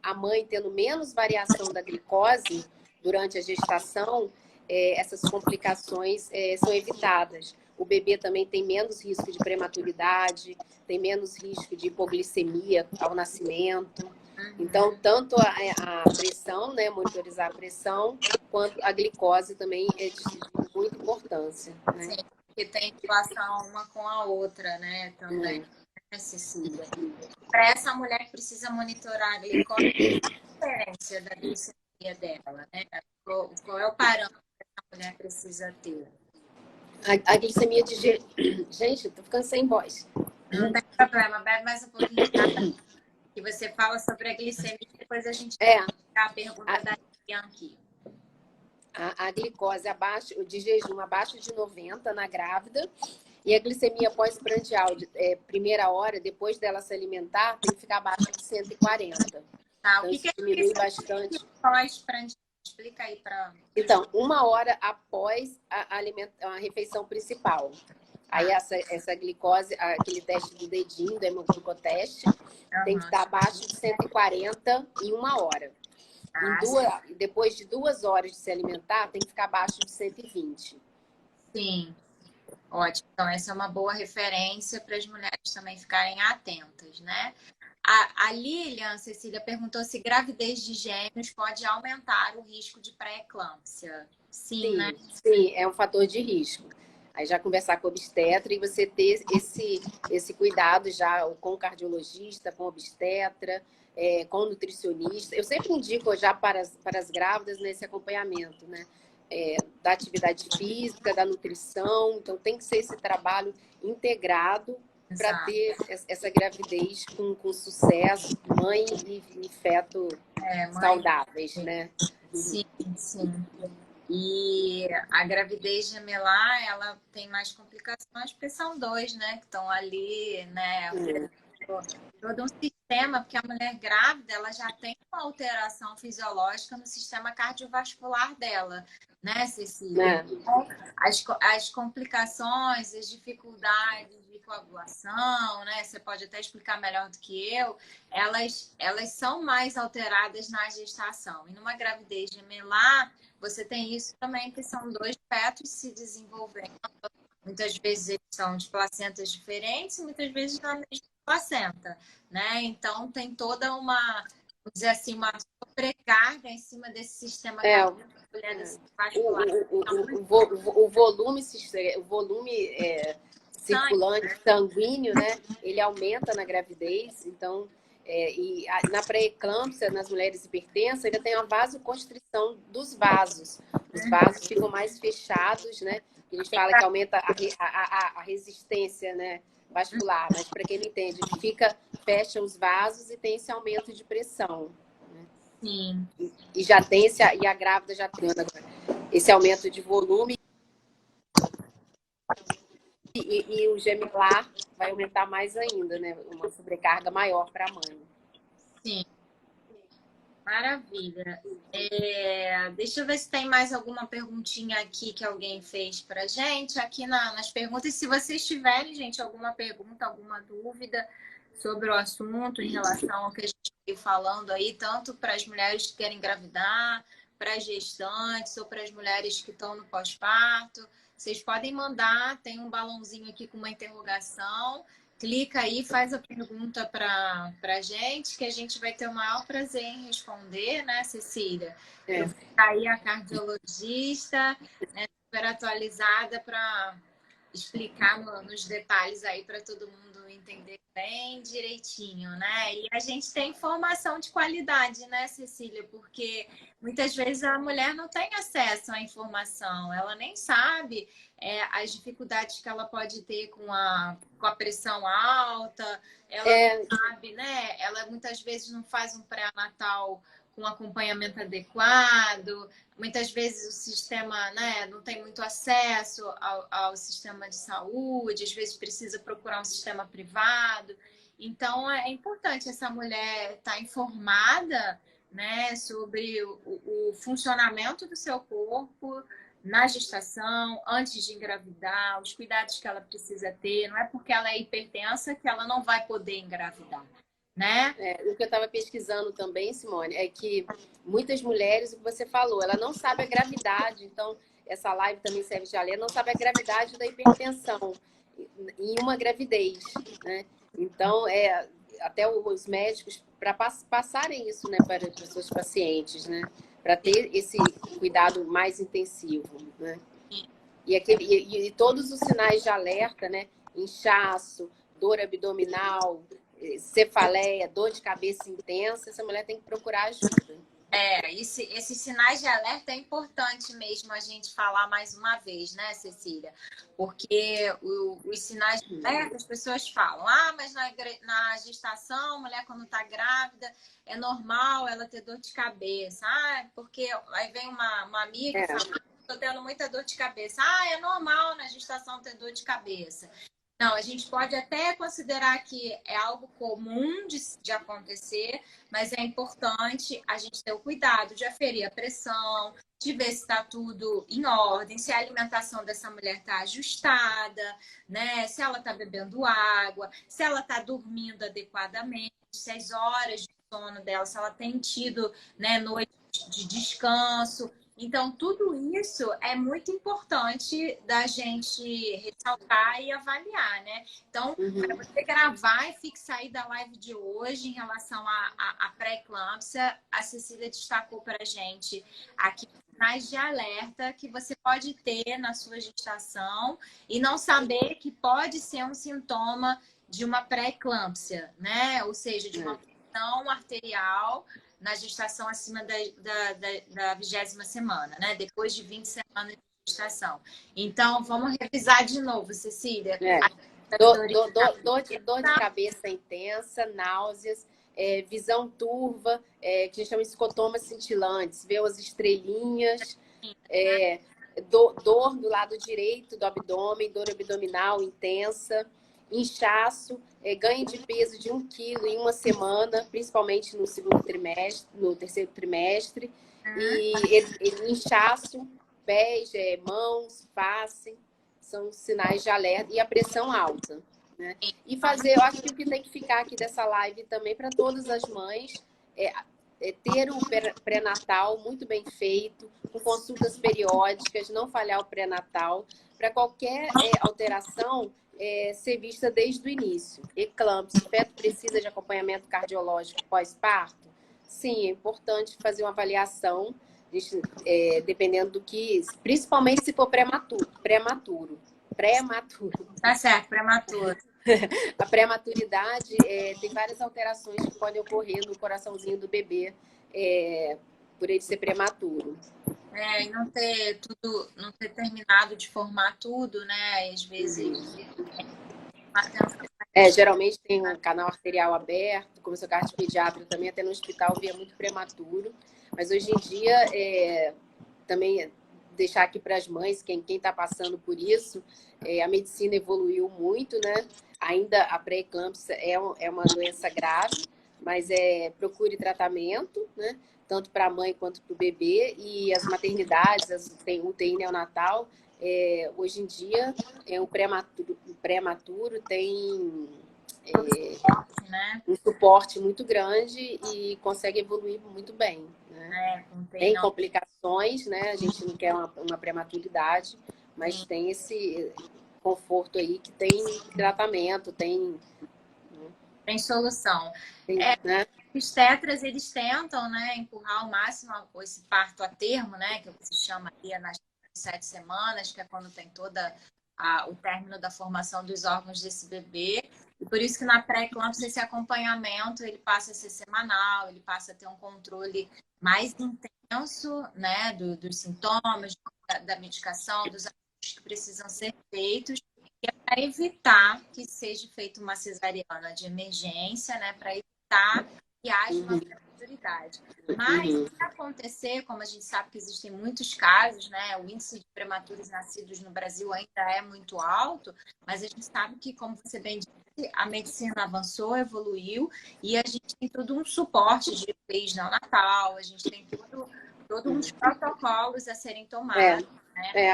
a mãe tendo menos variação da glicose durante a gestação, essas complicações são evitadas. O bebê também tem menos risco de prematuridade, tem menos risco de hipoglicemia ao nascimento. Então, tanto a pressão, né, monitorizar a pressão, quanto a glicose também é de muita importância. Né? Sim, porque tem relação uma com a outra, né? Também, Cecília. Para essa mulher que precisa monitorar a glicose, qual é a diferença da glicemia dela, né? Qual é o parâmetro que essa mulher precisa ter? A glicemia de... Gente, eu tô ficando sem voz. Não tem problema, bebe mais um pouquinho de água. E você fala sobre a glicemia, depois a gente a pergunta da Bianchi. A glicose de jejum abaixo de 90 na grávida e a glicemia pós-prandial, primeira hora, depois dela se alimentar, tem que ficar abaixo de 140. Tá, então, o que diminui bastante. Pós-prandial? Explica aí para... Então, 1 hora após a refeição principal. Aí essa glicose, aquele teste do dedinho, do hemoglicoteste, tem que estar abaixo de 140 em 1 hora. Depois de 2 horas de se alimentar, tem que ficar abaixo de 120. Sim, ótimo. Então, essa é uma boa referência para as mulheres também ficarem atentas, né? A Lilian, Cecília, perguntou se gravidez de gêmeos pode aumentar o risco de pré-eclâmpsia. Sim, né? Sim, é um fator de risco. Aí já conversar com o obstetra e você ter esse cuidado já com o cardiologista, com o obstetra, com o nutricionista. Eu sempre indico já para as grávidas nesse acompanhamento, né? Da atividade física, da nutrição. Então, tem que ser esse trabalho integrado para ter essa gravidez com sucesso, mãe e feto mãe, saudáveis, né? Sim, sim. E a gravidez gemelar, ela tem mais complicações, porque são dois, né, que estão ali, né, todo um sistema, porque a mulher grávida, ela já tem uma alteração fisiológica no sistema cardiovascular dela, né, Cecília? Então, as complicações, as dificuldades de coagulação, né, você pode até explicar melhor do que eu, elas são mais alteradas na gestação. E numa gravidez gemelar, você tem isso também, que são dois fetos se desenvolvendo. Muitas vezes eles são de placentas diferentes, muitas vezes na mesma placenta, né? Então tem toda uma, vamos dizer assim, uma sobrecarga em cima desse sistema cardiovascular. O volume circulante sanguíneo, né? Ele aumenta na gravidez, então na pré-eclâmpsia, nas mulheres hipertensas, ainda tem uma vasoconstrição dos vasos. Os vasos ficam mais fechados, né? A gente fala que aumenta a resistência, né, vascular, mas para quem não entende, fecha os vasos e tem esse aumento de pressão. Né? Sim. E já tem e a grávida já tem esse aumento de volume. E o gemelar vai aumentar mais ainda, né? Uma sobrecarga maior para a mãe. Sim. Maravilha. Deixa eu ver se tem mais alguma perguntinha aqui que alguém fez para gente aqui nas perguntas. Se vocês tiverem, gente, alguma pergunta, alguma dúvida sobre o assunto em relação ao que a gente veio falando aí, tanto para as mulheres que querem engravidar, para as gestantes ou para as mulheres que estão no pós-parto, vocês podem mandar. Tem um balãozinho aqui com uma interrogação. Clica aí, faz a pergunta para a gente, que a gente vai ter o maior prazer em responder, né, Cecília? Eu vou ficar aí a cardiologista, né, super atualizada para explicar nos detalhes aí para todo mundo entender bem direitinho, né? E a gente tem informação de qualidade, né, Cecília? Porque muitas vezes a mulher não tem acesso à informação, ela nem sabe as dificuldades que ela pode ter com a pressão alta, ela não sabe, né? Ela muitas vezes não faz um pré-natal com acompanhamento adequado, muitas vezes o sistema, né, não tem muito acesso ao sistema de saúde, às vezes precisa procurar um sistema privado. Então, é importante essa mulher estar informada, né, sobre o funcionamento do seu corpo na gestação, antes de engravidar, os cuidados que ela precisa ter. Não é porque ela é hipertensa que ela não vai poder engravidar. Né? O que eu estava pesquisando também, Simone, é que muitas mulheres, o que você falou, ela não sabe a gravidade, então essa live também serve de alerta, não sabe a gravidade da hipertensão em uma gravidez, né? Então, até os médicos, para passarem isso, né, para os seus pacientes, né? Para ter esse cuidado mais intensivo, né? E todos os sinais de alerta, né? Inchaço, dor abdominal, cefaleia, dor de cabeça intensa, essa mulher tem que procurar ajuda. Esses sinais de alerta é importante mesmo a gente falar mais uma vez, né, Cecília? Porque os sinais de alerta, as pessoas falam, mas na gestação, a mulher quando está grávida, é normal ela ter dor de cabeça. Porque aí vem uma amiga e fala, estou tendo muita dor de cabeça. É normal na gestação ter dor de cabeça. Não, a gente pode até considerar que é algo comum de acontecer, mas é importante a gente ter o cuidado de aferir a pressão, de ver se está tudo em ordem, se a alimentação dessa mulher está ajustada, né? Se ela está bebendo água, se ela está dormindo adequadamente, se as horas de sono dela, se ela tem tido, né, noites de descanso. Então, tudo isso é muito importante da gente ressaltar e avaliar, né? Então, para você gravar e fixar aí da live de hoje em relação à pré-eclâmpsia, a Cecília destacou para a gente aqui sinais de alerta que você pode ter na sua gestação e não saber que pode ser um sintoma de uma pré-eclâmpsia, né? Ou seja, de uma pressão arterial na gestação acima da 20ª semana, né? Depois de 20 semanas de gestação. Então, vamos revisar de novo, Cecília. Dor de cabeça intensa, náuseas, visão turva, que a gente chama de escotomas cintilantes, vê as estrelinhas, dor do lado direito do abdômen, dor abdominal intensa, inchaço, ganho de peso de 1 quilo em 1 semana, principalmente no segundo trimestre, no terceiro trimestre, e inchaço, pés, mãos, face, são sinais de alerta, e a pressão alta, né? E eu acho que o que tem que ficar aqui dessa live também para todas as mães é ter o pré-natal muito bem feito, com consultas periódicas, não falhar o pré-natal, para qualquer alteração ser vista desde o início. Eclâmpsia, o feto precisa de acompanhamento cardiológico pós-parto? Sim, é importante fazer uma avaliação, dependendo do que, principalmente se for prematuro. Tá certo, prematuro. A prematuridade tem várias alterações que podem ocorrer no coraçãozinho do bebê por ele ser prematuro. E não ter terminado de formar tudo, né? E às vezes geralmente tem um canal arterial aberto, como seu cardio pediatra também, até no hospital via muito prematuro. Mas hoje em dia, também deixar aqui para as mães, quem está passando por isso, a medicina evoluiu muito, né? Ainda a pré-eclâmpsia é uma doença grave, mas procure tratamento, né? Tanto para a mãe quanto para o bebê. E as maternidades, tem UTI neonatal, hoje em dia, o prematuro tem um suporte muito grande e consegue evoluir muito bem, né? Tem complicações, né? A gente não quer uma prematuridade, mas tem esse conforto aí que tem tratamento, tem solução. né? Os tetras, eles tentam, né, empurrar ao máximo esse parto a termo, né, que se chama aí nas 7 semanas, que é quando tem toda o término da formação dos órgãos desse bebê. E por isso que na pré-eclâmpsia esse acompanhamento ele passa a ser semanal, ele passa a ter um controle mais intenso, né, dos sintomas, da medicação, dos ajustes que precisam ser feitos, e é para evitar que seja feita uma cesariana de emergência, né, para evitar que haja uma prematuridade. Mas se acontecer, como a gente sabe que existem muitos casos, né, o índice de prematuros nascidos no Brasil ainda é muito alto, mas a gente sabe que, como você bem disse, a medicina avançou, evoluiu, e a gente tem todo um suporte de UTIs neonatal, a gente tem todos uns protocolos a serem tomados.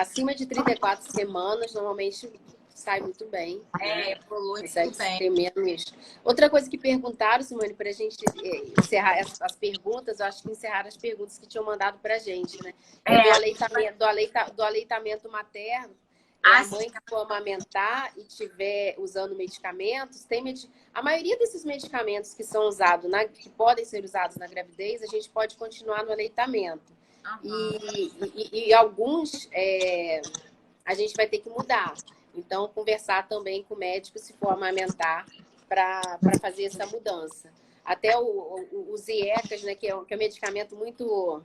Acima de 34 semanas, normalmente sai muito bem. Evolui muito bem. Ter menos. Outra coisa que perguntaram, Simone, para a gente encerrar as perguntas, eu acho que encerrar as perguntas que tinham mandado para a gente, né? Do aleitamento materno. A mãe que for amamentar e estiver usando medicamentos, a maioria desses medicamentos que são usados, que podem ser usados na gravidez, a gente pode continuar no aleitamento. E alguns a gente vai ter que mudar. Então, conversar também com o médico se for amamentar para fazer essa mudança. Até os IECAs, né, que é um medicamento muito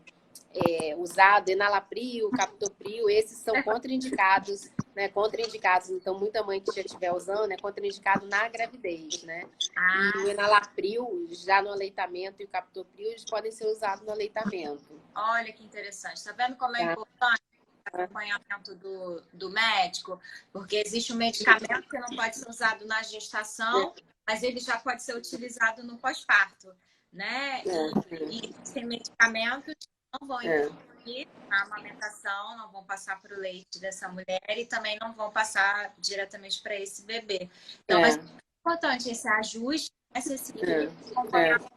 usado, enalapril, captopril, esses são contraindicados, né? Contraindicados. Então, muita mãe que já estiver usando é contraindicado na gravidez, né? E o enalapril, já no aleitamento, e o captopril, eles podem ser usados no aleitamento. Olha que interessante. Tá vendo como é importante o acompanhamento do médico? Porque existe um medicamento que não pode ser usado na gestação, mas ele já pode ser utilizado no pós-parto, né? E existem medicamentos que não vão interferir na amamentação, não vão passar para o leite dessa mulher e também não vão passar diretamente para esse bebê. Então, é importante esse ajuste, esse acompanhamento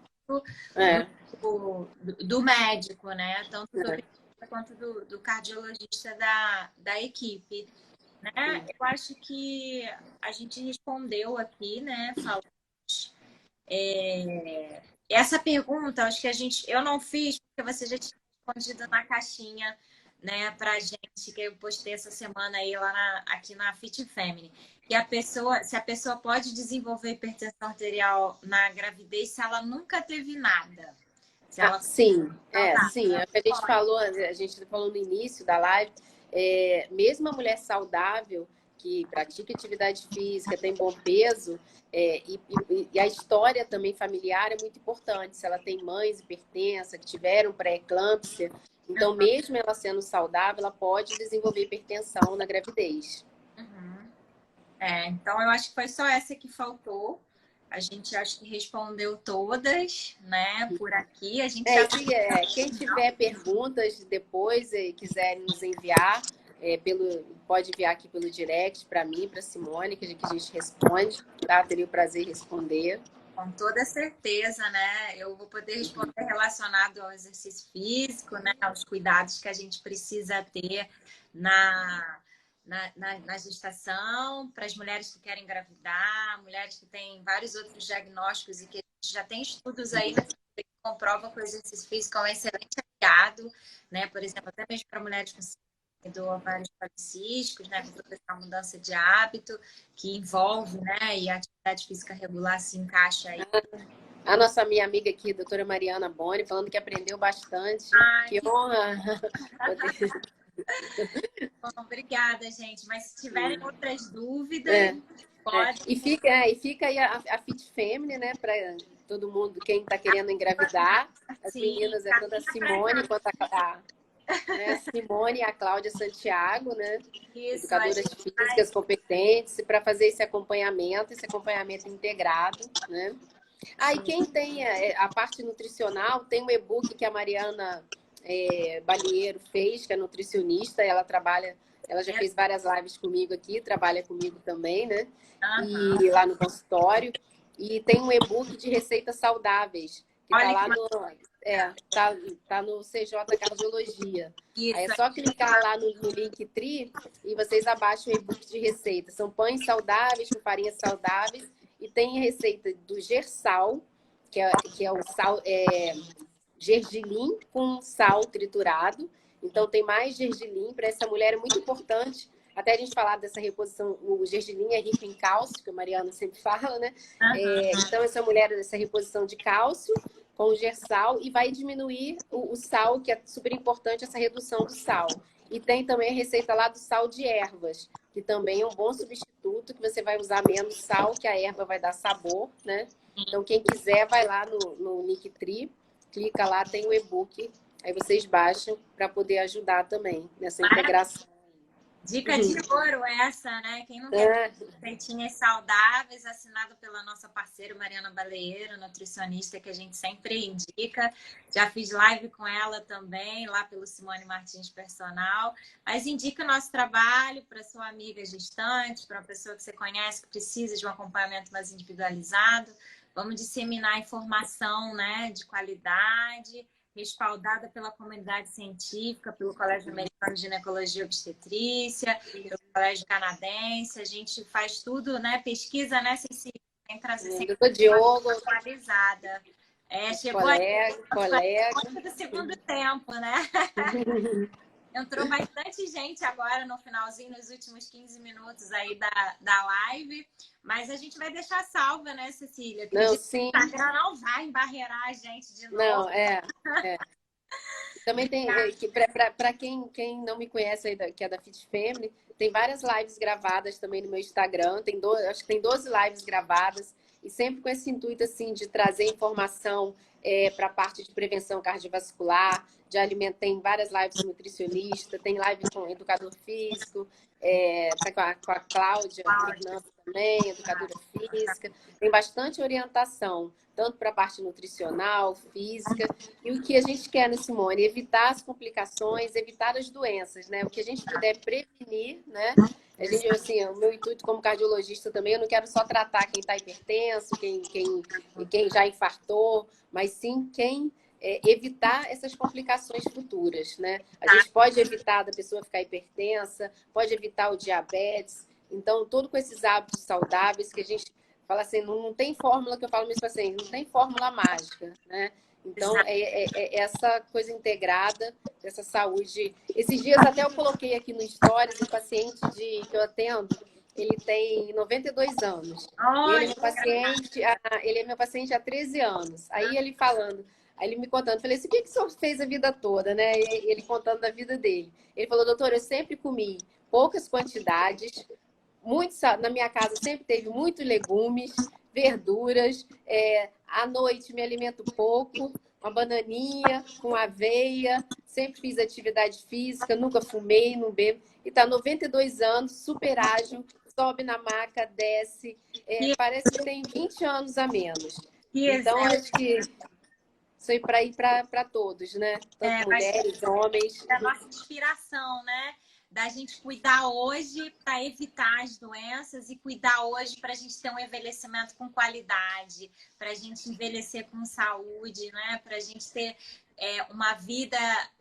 do médico, né? Tanto do quanto do cardiologista da equipe, né? Eu acho que a gente respondeu aqui, né? Falamos, essa pergunta, acho que eu não fiz, porque você já tinha respondido na caixinha, né, pra gente, que eu postei essa semana aí aqui na Fit Family. E se a pessoa pode desenvolver hipertensão arterial na gravidez se ela nunca teve nada. Se ela Sim, saudável, sim. É o que a gente falou no início da live, mesmo a mulher saudável, que pratica atividade física, tem bom peso, e a história também familiar é muito importante. Se ela tem mães hipertensas, que tiveram pré-eclâmpsia, então, mesmo ela sendo saudável, ela pode desenvolver hipertensão na gravidez. Uhum. Então, eu acho que foi só essa que faltou. A gente acho que respondeu todas, né, por aqui. A gente já... Quem tiver perguntas depois e quiserem nos enviar, pode enviar aqui pelo direct para mim, para Simone, que a gente responde, tá? Teria o prazer de responder. Com toda certeza, né? Eu vou poder responder relacionado ao exercício físico, né? Aos cuidados que a gente precisa ter na gestação, para as mulheres que querem engravidar, mulheres que têm vários outros diagnósticos e que a gente já tem estudos aí que comprovam que o exercício físico é um excelente aliado, né? Por exemplo, até mesmo para mulheres com do ovários policísticos, né, com toda essa mudança de hábito que envolve, né, e a atividade física regular se encaixa aí. A minha amiga aqui, doutora Mariana Boni, falando que aprendeu bastante. Que honra! Bom, obrigada, gente. Mas se tiverem outras dúvidas, pode. E fica aí a Fit Family, né, para todo mundo, quem está querendo engravidar. As meninas, tanto a Simone quanto Simone e a Cláudia Santiago, né? Isso, educadoras físicas competentes, para fazer esse acompanhamento integrado, né? E quem tem a parte nutricional, tem um e-book que a Mariana Balieiro fez, que é nutricionista, ela já fez várias lives comigo aqui, trabalha comigo também, né? E lá no consultório. E tem um e-book de receitas saudáveis, que está lá tá no CJ Cardiologia. Isso. Aí é só clicar lá no Linktree e vocês abaixam o e-book de receitas. São pães saudáveis, com farinhas saudáveis, e tem a receita do gersal, que é o sal, gergelim com sal triturado. Então tem mais gergelim, para essa mulher é muito importante. Até a gente falar dessa reposição, o gergelim é rico em cálcio, que a Mariana sempre fala, né? Então essa mulher, essa reposição de cálcio com o gersal, e vai diminuir o sal, que é super importante, essa redução do sal. E tem também a receita lá do sal de ervas, que também é um bom substituto, que você vai usar menos sal, que a erva vai dar sabor, né? Então, quem quiser, vai lá no Linktree, clica lá, tem o e-book, aí vocês baixam para poder ajudar também nessa integração. Dica de ouro essa, né? Quem não quer receitinhas saudáveis, assinado pela nossa parceira Mariana Baleiro, nutricionista, que a gente sempre indica. Já fiz live com ela também, lá pelo Simone Martins Personal. Mas indica o nosso trabalho para sua amiga gestante, para uma pessoa que você conhece, que precisa de um acompanhamento mais individualizado. Vamos disseminar informação, né, de qualidade, respaldada pela comunidade científica, pelo Colégio Americano de Ginecologia e Obstetrícia, pelo Colégio Canadense. A gente faz tudo, né? Pesquisa, né, Cecília? Tem trazer sempre atualizada. Chegou colega do segundo tempo, né? Entrou bastante gente agora no finalzinho, nos últimos 15 minutos aí da live. Mas a gente vai deixar salva, né, Cecília? Não, sim. O Instagram não vai embarrear a gente de novo. Não, Também tem, para quem não me conhece aí, que é da Fit Family, tem várias lives gravadas também no meu Instagram. Acho que tem 12 lives gravadas. E sempre com esse intuito, assim, de trazer informação para a parte de prevenção cardiovascular, de alimento. Tem várias lives com nutricionista, tem live com educador físico, tá com a Cláudia Fernanda também, educadora física. Tem bastante orientação, tanto para a parte nutricional, física. E o que a gente quer, né, Simone? Evitar as complicações, evitar as doenças, né? O que a gente puder prevenir, né? O meu intuito como cardiologista também, eu não quero só tratar quem está hipertenso, quem já infartou, mas sim quem evitar essas complicações futuras, né? A Tá. gente pode evitar da pessoa ficar hipertensa, pode evitar o diabetes. Então, tudo com esses hábitos saudáveis que a gente fala assim, não tem fórmula, que eu falo mesmo assim, não tem fórmula mágica, né? Então, essa coisa integrada dessa saúde. Esses dias até eu coloquei aqui no Stories um paciente que eu atendo, ele tem 92 anos. Ele é meu paciente há 13 anos. Aí ele falando, aí ele me contando, falei assim, o que o senhor fez a vida toda, né? E ele contando da vida dele. Ele falou, doutor, eu sempre comi poucas quantidades, na minha casa sempre teve muitos legumes, verduras, à noite me alimento pouco, uma bananinha com aveia, sempre fiz atividade física, nunca fumei, não bebo. E está 92 anos, super ágil, sobe na maca, desce, parece que tem 20 anos a menos. Então, acho que isso aí para ir para todos, né? Tanto mulheres, homens. É a nossa inspiração, né? Da gente cuidar hoje para evitar as doenças e cuidar hoje para a gente ter um envelhecimento com qualidade, para a gente envelhecer com saúde, né? Para a gente ter uma vida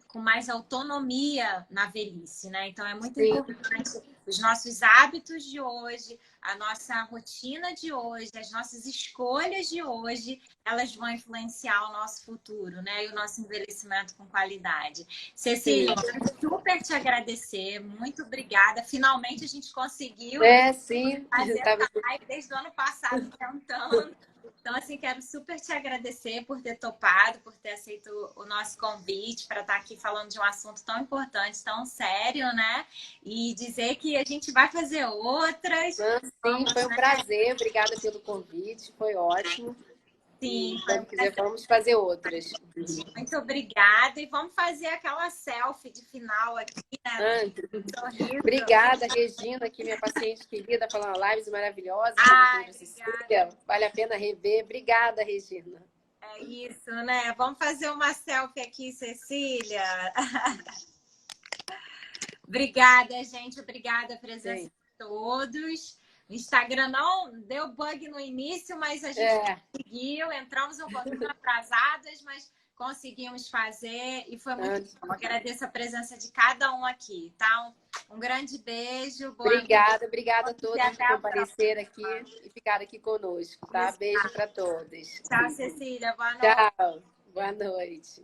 com mais autonomia na velhice, né? Então é muito importante os nossos hábitos de hoje, a nossa rotina de hoje, as nossas escolhas de hoje, elas vão influenciar o nosso futuro, né? E o nosso envelhecimento com qualidade. Cecília, eu quero super te agradecer, muito obrigada. Finalmente a gente conseguiu fazer essa live desde o ano passado tentando. Então, assim, quero super te agradecer por ter topado, por ter aceito o nosso convite para estar aqui falando de um assunto tão importante, tão sério, né? E dizer que a gente vai fazer outras. Sim, foi um prazer. Obrigada pelo convite, foi ótimo. Sim, e quando quiser, vamos fazer outras. Muito obrigada. E vamos fazer aquela selfie de final aqui, né? Obrigada, Regina, que minha paciente querida, falando lives maravilhosas. Cecília. Vale a pena rever. Obrigada, Regina. É isso, né? Vamos fazer uma selfie aqui, Cecília. Obrigada, gente. Obrigada a presença de todos. O Instagram não deu bug no início, mas a gente conseguiu. Entramos um pouquinho atrasadas, mas conseguimos fazer e foi muito bom. Agradeço a presença de cada um aqui, tá? Um grande beijo. Obrigada a todos por comparecer aqui e ficar aqui conosco, tá? Beijo para todos. Tchau, Cecília. Boa noite. Tchau. Boa noite.